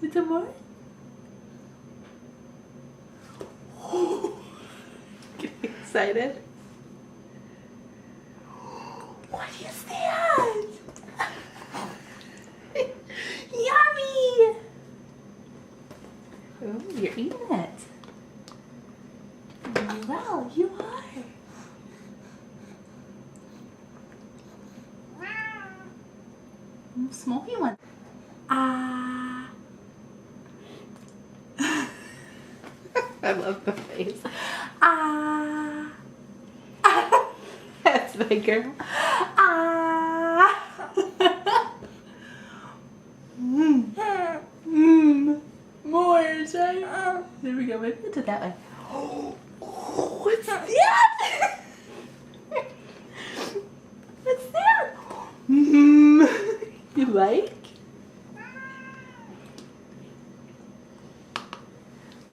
Is there more? Getting excited. What is that? Yummy! Oh, you're eating it. Well, you are. Smoky one. Ah. I love the face. Ah. That's my girl. Ah. More, right? There we go. Maybe into that way. What's that? What's that? You like?